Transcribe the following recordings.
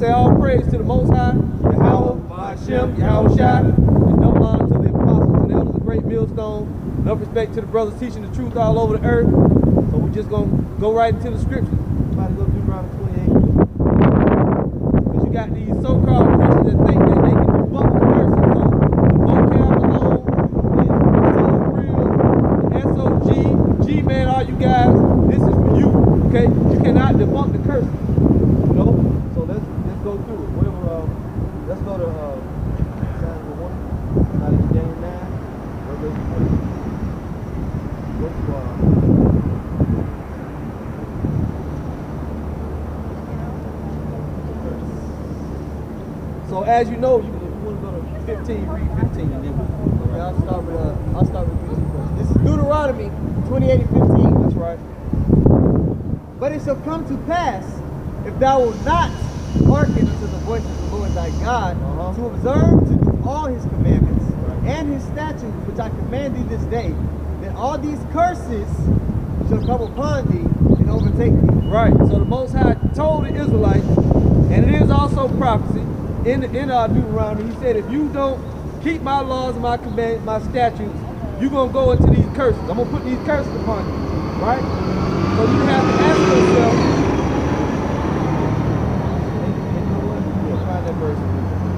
say all praise to the Most High, Yahweh, Hashem, Yahweh Shai, and double honor to the apostles and elders of Great Millstone. Enough respect to the brothers teaching the truth all over the earth. So we're just going to go right into the scriptures. About to go to Deuteronomy 28. Because you got these so-called Christians that think that they can debunk the curses. So the vocab alone, the SOG, G-Man, all you guys, this is for you. Okay? You cannot debunk the curses. You know? So let's go through it. Whatever, let's go to Psalm 1, not in Daniel 9, verse 20. So as you know, if you want to go to 15, read 15. And then I'll start with 15 first. This is Deuteronomy 28 and 15. That's right. But it shall come to pass, if thou wilt not hearken unto the voice of the Lord thy God, to observe to do all his commandments and his statutes which I command thee this day, then all these curses shall come upon thee and overtake thee. Right. So the Most High told the Israelites, and it is also prophecy in Deuteronomy. He said, if you don't keep my laws and my commandments, my statutes, you're gonna go into these curses. I'm gonna put these curses upon you. Right. So you have to ask yourself. Find that verse.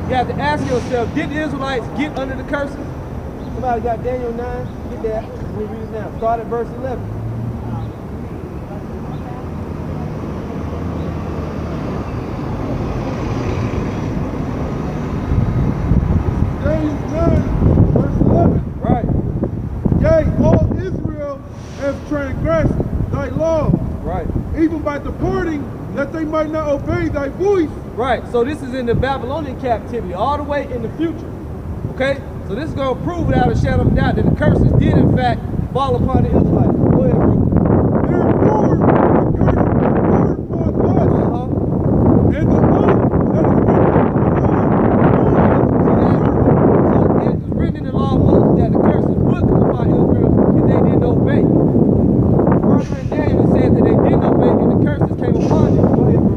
You have to ask yourself, did the Israelites get under the curses? Somebody got Daniel 9? Get that. We read it now. Start at verse 11. Daniel 9, verse 11. Right. Yea, all Israel have transgressed thy law. Right. Even by departing, that they might not obey thy voice. Right. So this is in the Babylonian captivity, all the way in the future. Okay? So this is going to prove without a shadow of a doubt that the curses did in fact fall upon the Israelites. Go ahead, bro. Therefore, the curse is poured upon us, and the oath that is written in the law of Moses. So it was written in the law of Moses that the curses would come upon Israel if they didn't obey. Further in Daniel said that they didn't obey and the curses came upon them. Go ahead, bro.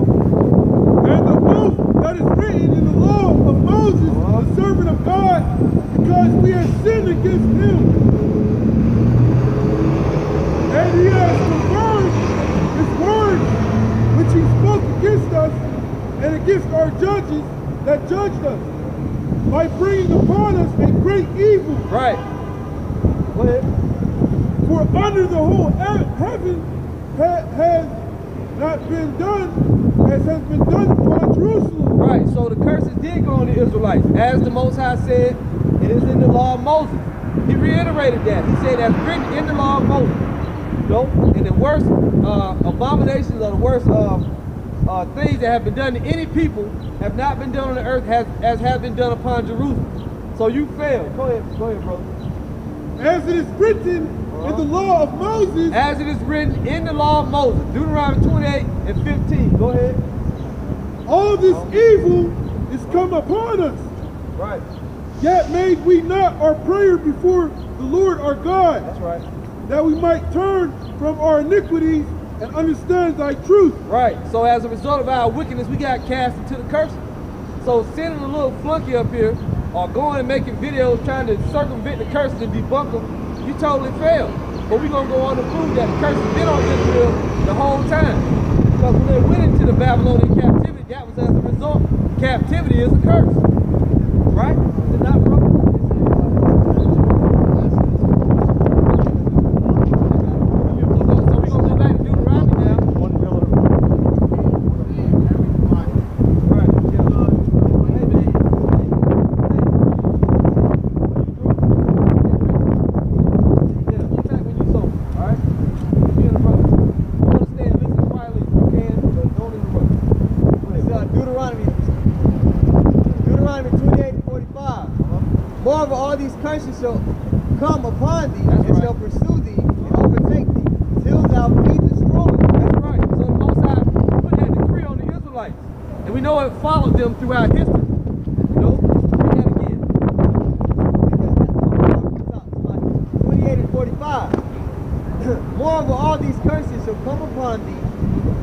And the oath that is written in the law of Moses, the servant of God, because we have sinned against him. And he has confirmed his words which he spoke against us and against our judges that judged us, by bringing upon us a great evil. Right. Go ahead. For under the whole heaven has not been done as has been done upon Jerusalem. Right. So the curses did go on the Israelites. As the Most High said, it is in the law of Moses. He reiterated that. He said that's written in the law of Moses. You know? And the worst abominations or the worst things that have been done to any people have not been done on the earth as have been done upon Jerusalem. So you failed. Go ahead, brother. As it is written in the law of Moses. As it is written in the law of Moses. Deuteronomy 28 and 15. Go ahead. All this evil is come upon us. Right. Yet made we not our prayer before the Lord our God. That's right. That we might turn from our iniquities and understand thy truth. Right. So as a result of our wickedness, we got cast into the curses. So sending a little flunky up here or going and making videos trying to circumvent the curses and debunk them, you totally failed. But we're going to go on to prove that the curses been on Israel the whole time. Because when they went into the Babylonian captivity, that was as a result. Captivity is a curse. Right? Is it not, bro? Moreover, all these curses shall come upon thee, and shall pursue thee, and overtake thee, till thou be destroyed. That's right. So the Most High put that decree on the Israelites. And we know it followed them throughout history. You know? Read that again. 28 and 45. Moreover, all these curses shall come upon thee,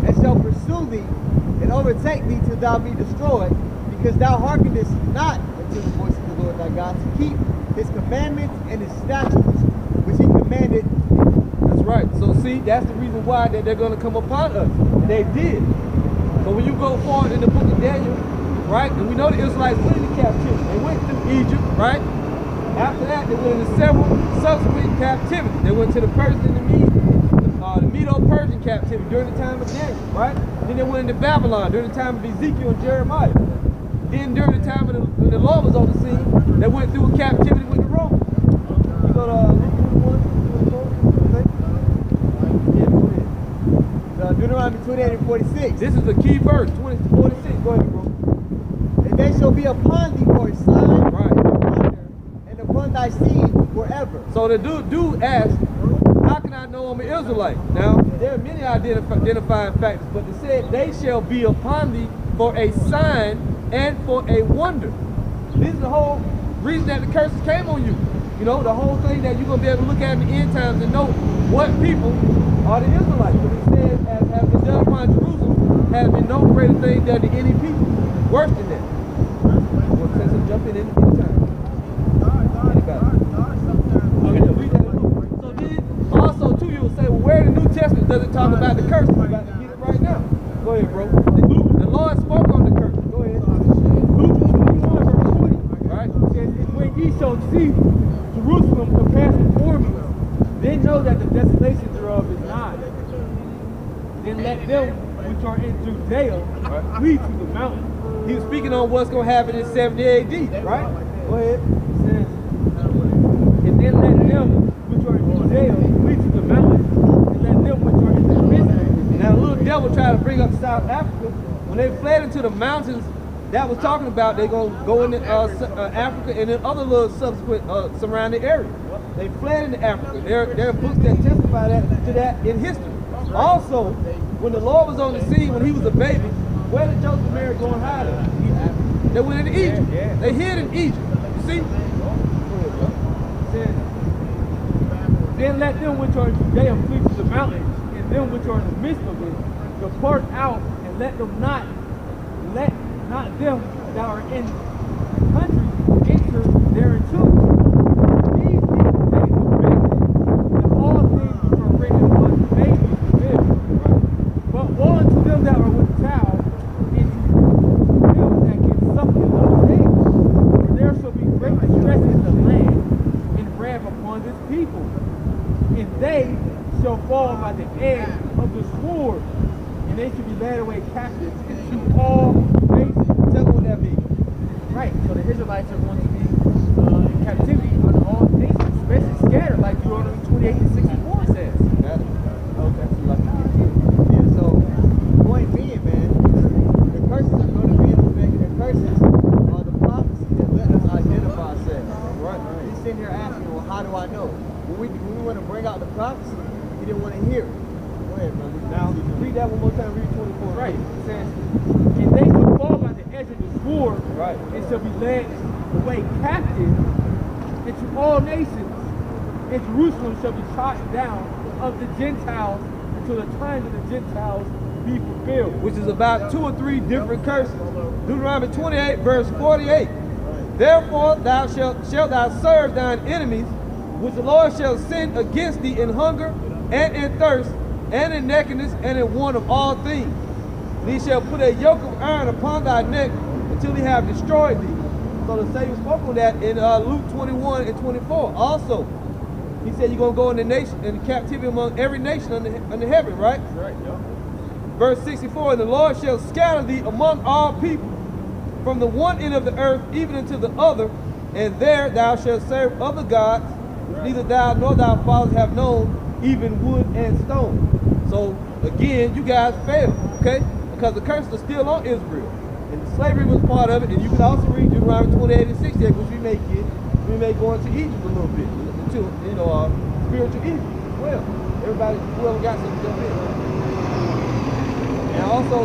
and shall pursue thee, and overtake thee till thou be destroyed, because thou hearkenest not unto the voice of the Lord thy God, to keep his commandments and his statutes, which he commanded. That's right. So see, that's the reason why that they're going to come upon us. And they did. So when you go forward in the book of Daniel, right, and we know the Israelites went into captivity. They went through Egypt, right? After that, they went into several subsequent captivities. They went to the Persian and the Medo-Persian captivity during the time of Daniel, right? Then they went into Babylon during the time of Ezekiel and Jeremiah. Then during the time of when the Lord was on the scene, they went through a captivity with the Romans. You go to Luke 21, yeah, go ahead. Deuteronomy 28 and 46. This is the key verse, 20 to 46. Go ahead, bro. And they shall be upon thee for a sign, Right. and a wonder, and upon thy seed forever. So the dude asked, how can I know I'm an Israelite? Now, there are many identifying factors, but it said they shall be upon thee for a sign and for a wonder. This is the whole reason that the curses came on you. You know, the whole thing that you're going to be able to look at in the end times and know what people are the Israelites. But it says, as has been done upon Jerusalem, has been no greater thing done to any people. Worse than that. Well, since I'm jumping in any time. So then, also too, you will say, well, where in the New Testament does it talk about the curses? We're about to get it right now. Go ahead, bro. The Lord spoke on the curses. Go ahead. Luke 21 verse 20. Right? It says, and when ye shall see Jerusalem compassed with armies, then know that the desolation thereof is nigh. Then let them which are in Judea flee to the mountains. He was speaking on what's going to happen in 70 AD, right? Go ahead. It says, and then let them which are in Judea flee to the mountains, and let them which are in the midst. Now, the little devil tried to bring up South Africa. When they fled into the mountains, that was talking about they're going to go into Africa and then other little subsequent surrounding areas. They fled into Africa. There are books that testify to that in history. Also, when the Lord was on the scene, when he was a baby, where did Joseph and Mary go and hide in? Egypt. They went into Egypt. They hid in Egypt. You see? Then let them which are in Judea flee to the mountains, and them which are in the midst of it depart out, and let not them that are in the country enter thereinto. These people take the business, and all things which are written upon the babies to them. But woe unto them that are with child, into them that get sucked in those days. For there shall be great distress in the land, and wrath upon this people. And they shall fall by the edge of the sword, and they shall be led away captive into all nations. Tell me what that means. Right, so the Israelites are going to be in captivity under all nations, especially scattered, like Deuteronomy 28 and 64 says. Got it. Okay. Yeah, so point being, man, the curses are going to be in effect. The curses are the prophecy that let us identify ourselves. Right. He's sitting here asking, well, how do I know? When we want to bring out the prophecy, he didn't want to hear it. Go ahead, brother. Now, read that one more time. Read 24. Right, it says, and they shall fall by the edge of the sword, Right. and shall be led away captive into all nations, and Jerusalem shall be trodden down of the Gentiles until the times of the Gentiles be fulfilled. Which is about 2 or 3 different curses. Deuteronomy 28, verse 48. Therefore shalt thou serve thine enemies, which the Lord shall send against thee in hunger, and in thirst, and in nakedness, and in want of all things. And he shall put a yoke of iron upon thy neck until he have destroyed thee. So the Savior spoke on that in Luke 21 and 24. Also, he said you're going to go in the nation, in captivity among every nation under heaven, right? Right, yeah. Verse 64, and the Lord shall scatter thee among all people, from the one end of the earth even unto the other, and there thou shalt serve other gods, which neither thou nor thy fathers have known, even wood and stone. So again, you guys failed, okay? Because the curses are still on Israel. And the slavery was part of it, and you can also read Deuteronomy 28 and 68, which we may get. We may go into Egypt a little bit, to, you know, spiritual Egypt as well. Everybody, whoever got something to jump in. And also,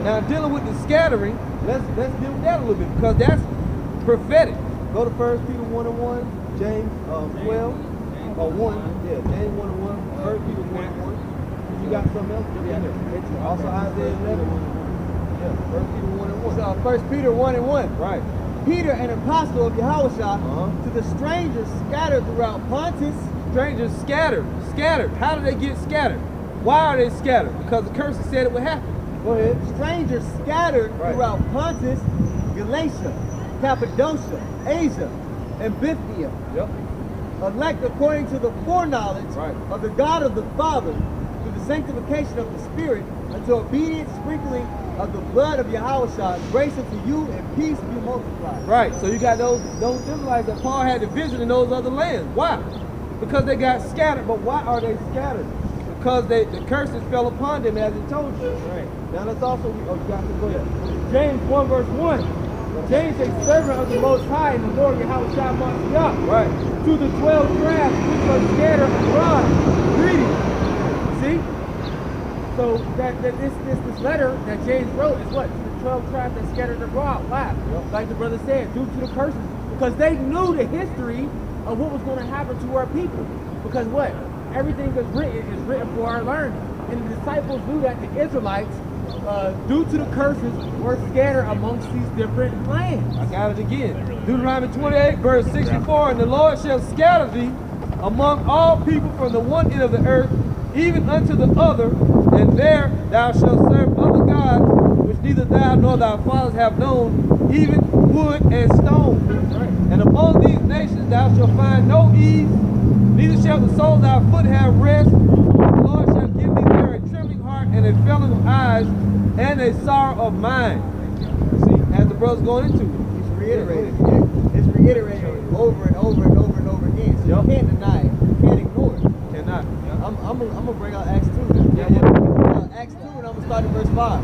now dealing with the scattering, let's deal with that a little bit, because that's prophetic. Go to 1 Peter 1 and 1, James 12, or 1, yeah, James 1 and 1, 1 Peter 1 and 1. got something else? Also Isaiah 11. Yeah, 1 Peter 1 and 1. So 1 Peter 1 and 1. Right. Peter, an apostle of Yahushua, to the strangers scattered throughout Pontus. Strangers scattered. Scattered. How do they get scattered? Why are they scattered? Because the curse said it would happen. Go ahead. Strangers scattered throughout Pontus, Galatia, Cappadocia, Asia, and Bithynia. Yep. Elect according to the foreknowledge of the God of the Father, through the sanctification of the Spirit, unto obedient sprinkling of the blood of Yahushua, grace unto you and peace be multiplied. Right. So you got those Israelites that Paul had to visit in those other lands. Why? Because they got scattered. But why are they scattered? Because the curses fell upon them, as it told you. Right. Now let's also go ahead. James 1 verse 1. James, a servant of the Most High and the Lord Yahushua Mashiach, Right. to the 12 tribes which are scattered abroad, greeting. See? So this letter that James wrote is what? To the 12 tribes that scattered abroad. Why? Like the brother said, due to the curses. Because they knew the history of what was going to happen to our people. Because what? Everything that's written is written for our learning. And the disciples knew that the Israelites, due to the curses, were scattered amongst these different lands. I got it again. Deuteronomy 28, verse 64, and the Lord shall scatter thee among all people from the one end of the earth, even unto the other, and there thou shalt serve other gods, which neither thou nor thy fathers have known, even wood and stone. And among these nations thou shalt find no ease, neither shall the sole of thy foot have rest. The Lord shall give thee there a trembling heart and a failing of eyes and a sorrow of mind. See, as the brother's going into it. It's reiterated. It's reiterated over and over and over and over again. So you can't deny it. You can't ignore it. Cannot. I'm gonna bring out Acts 2 now. Acts 2 and I'm gonna start at verse 5.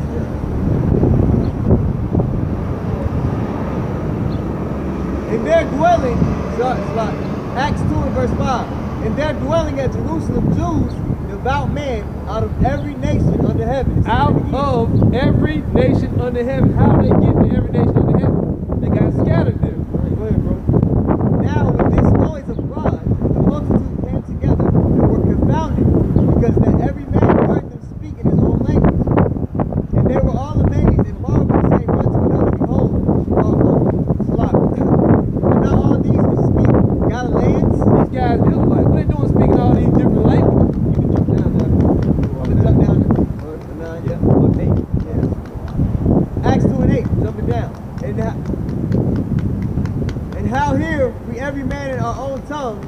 In their dwelling, Acts 2 and verse 5. In their dwelling at Jerusalem, Jews, devout men, out of every nation under heaven. Out of every nation under heaven. How do they get to every nation under heaven? They got scattered there. Go ahead, bro. Now with this noise abroad, the multitude came together and were confounded, because that every man heard them speak in his own language. And they were all amazed and marveled, saying one to another, Behold, and now all these which speak Galileans. These guys, Israelites, what they doing speaking all these different languages? You can jump down there. Jump down there. Acts 2 and 8, jumping down. And how here we every man in our own tongue,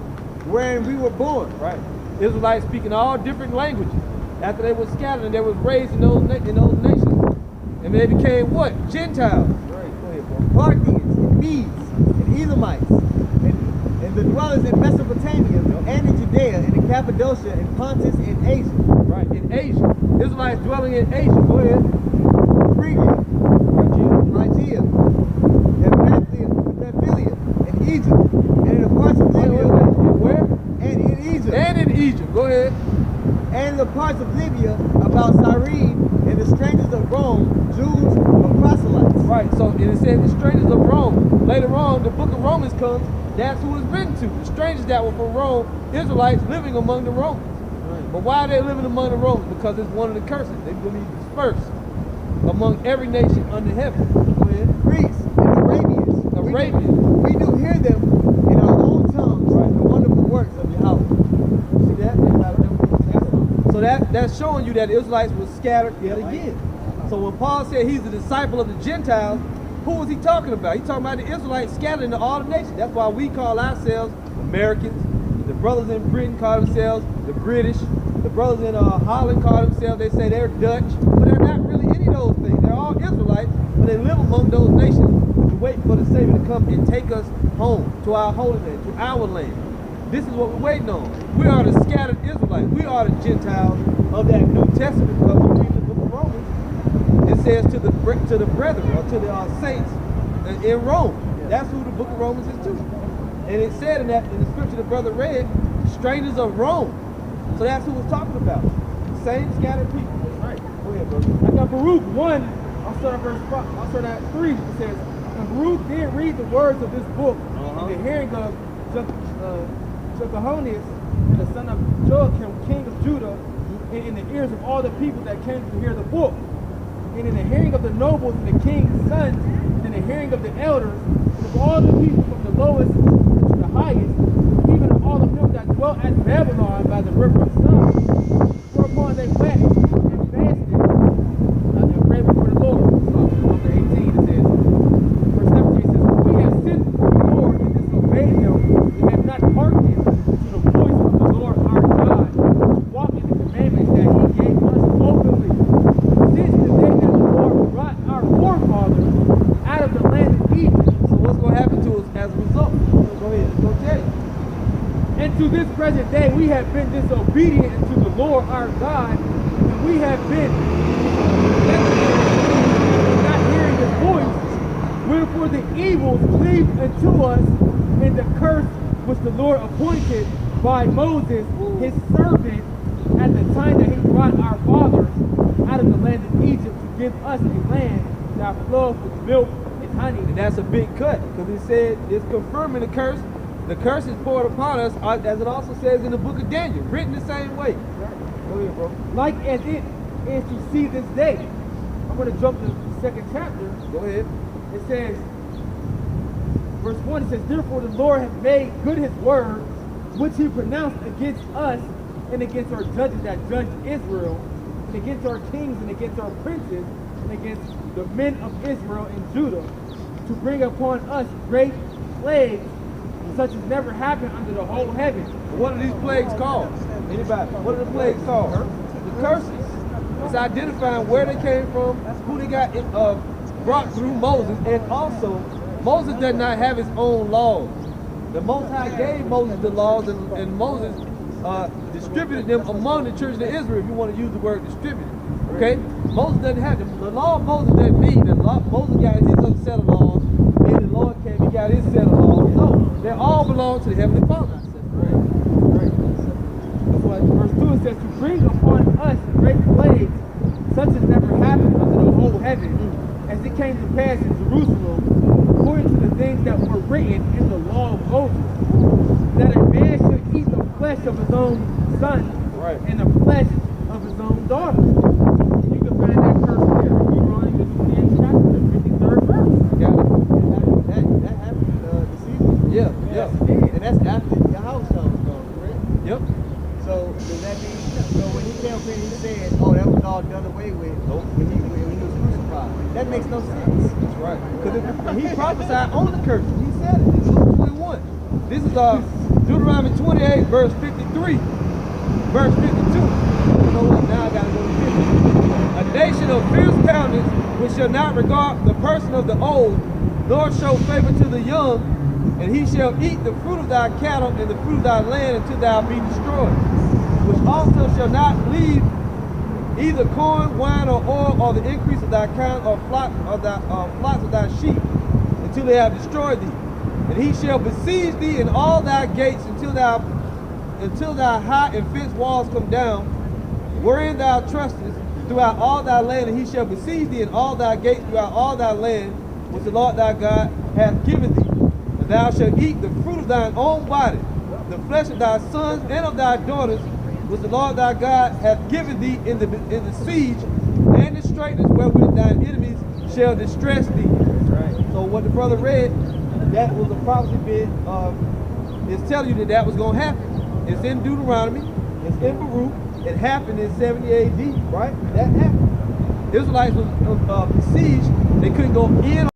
wherein we were born. Right. Israelites speaking all different languages. After they were scattered and they was raised in those nations. And they became what? Gentiles. Right. Go ahead, bro. Parthians, and Medes, and Elamites, and the dwellers in Mesopotamia, and in Judea, and in Cappadocia, and Pontus, and Asia. Right, in Asia. Israelites dwelling in Asia. Go ahead. Phrygia, Phrygia, and Pamphylia, and Egypt, and in the parts of Libya. Where? And in Egypt. And in Egypt. Go ahead. And in the parts of Libya, about Cyrene, and the strangers of Rome, Jews or proselytes. Right, so it said the strangers of Rome. Later on, the book of Romans comes. That's who it's written to. The strangers that were from Rome, Israelites living among the Romans. Right. But why are they living among the Romans? Because it's one of the curses. They're going to be dispersed among every nation under heaven. Go ahead. Greece and Arabians. We do hear them in our own tongues, the wonderful works of Yahweh. See that? So that's showing you that the Israelites were scattered yet again. So when Paul said he's a disciple of the Gentiles, who was he talking about? He's talking about the Israelites scattered into all the nations. That's why we call ourselves Americans. The brothers in Britain call themselves the British. The brothers in Holland call themselves, they say they're Dutch. But they're not really any of those things. They're all Israelites, but they live among those nations to wait for the Savior to come and take us home to our holy land, to our land. This is what we're waiting on. We are the scattered Israelites. We are the Gentiles of that New Testament. Because we read the book of Romans, it says to the brethren, or to the saints in Rome. That's who the book of Romans is to. And it said in the scripture the brother read, strangers of Rome. So that's who we're talking about. The same scattered people. Right. Go ahead, brother. I got Baruch 1, I'll start at 3. It says, and Baruch did read the words of this book in the hearing of Jeconias, and the son of Joachim, king of Judah, and in the ears of all the people that came to hear the book. And in the hearing of the nobles and the king's sons, and in the hearing of the elders, and of all the people from the lowest to the highest, even of all of them that dwelt at Babylon by the river of Sun, whereupon they wept and fasted and prayed before the Lord. Chapter 18 it says, verse 17 says, we have sinned before the Lord and disobeyed him, and have not hearkened to the voice of the Lord our God, to walk in the commandments that he gave us openly. Since the day that the Lord brought our forefathers out of the land of Egypt. So what's going to happen to us as a result? Go ahead, go tell you. And to this present day we have been disobedient to the Lord our God, and we have been not hearing his voice. Wherefore the evils cleaved unto us, and the curse which the Lord appointed by Moses his servant at the time that he brought our fathers out of the land of Egypt to give us a land that flows with milk and honey. And that's a big cut, because it said it's confirming the curse. The curse is poured upon us, as it also says in the book of Daniel, written the same way. Go ahead, bro. Like as it is to see this day. I'm going to jump to the second chapter. Go ahead. It says, verse 1, it says, therefore the Lord hath made good his word, which he pronounced against us and against our judges that judged Israel, and against our kings and against our princes, and against the men of Israel and Judah, to bring upon us great plagues, such as never happened under the whole heaven. What are these plagues called? Anybody? What are the plagues called? The curses. It's identifying where they came from, who they got brought through Moses, and also Moses does not have his own laws. The Most High gave Moses the laws, and Moses distributed them among the children of Israel, if you want to use the word distributed. Okay? Moses doesn't have them. The law of Moses doesn't mean that Moses got his own set of laws, and the Lord came, he got his set of laws. No, they all belong to the Heavenly Father. Right. That's why verse 2 it says, to bring upon us great plagues, such as never happened under the whole heaven, as it came to pass in Jerusalem, according to the things that were written in the law of Moses, that a man should eat the flesh of his own son, and the flesh of his own daughter. You can find that curse there. Deuteronomy the 28th chapter, the 53rd verse. Got it. That happened this season. Yeah, Yes, yeah. it did. And that's after your household was gone, correct? Yep. So does that mean, so when he came up here, he said, oh, that was all done away with when he was crucified. That makes no sense. That's right. Because he prophesied on the curse. He said it in Luke 21. This is Deuteronomy 28, verse 53. Verse 52. You know what? Now I gotta go to 50. A nation of fierce countenance, which shall not regard the person of the old, nor show favor to the young, and he shall eat the fruit of thy cattle and the fruit of thy land until thou be destroyed. Which also shall not leave either corn, wine, or oil, or the increase of thy kind, or flocks of thy sheep, until they have destroyed thee. And he shall besiege thee in all thy gates until thy high and fenced walls come down, wherein thou trustest throughout all thy land. And he shall besiege thee in all thy gates throughout all thy land, which the Lord thy God hath given thee. And thou shalt eat the fruit of thine own body, the flesh of thy sons and of thy daughters, which the Lord thy God hath given thee in the siege and the straitness wherewith thine enemies shall distress thee. Right. So what the brother read, that was a prophecy bit. It's telling you that was going to happen. It's in Deuteronomy. It's in Baruch. It happened in 70 AD. Right? That happened. Israelites was besieged. They couldn't go in.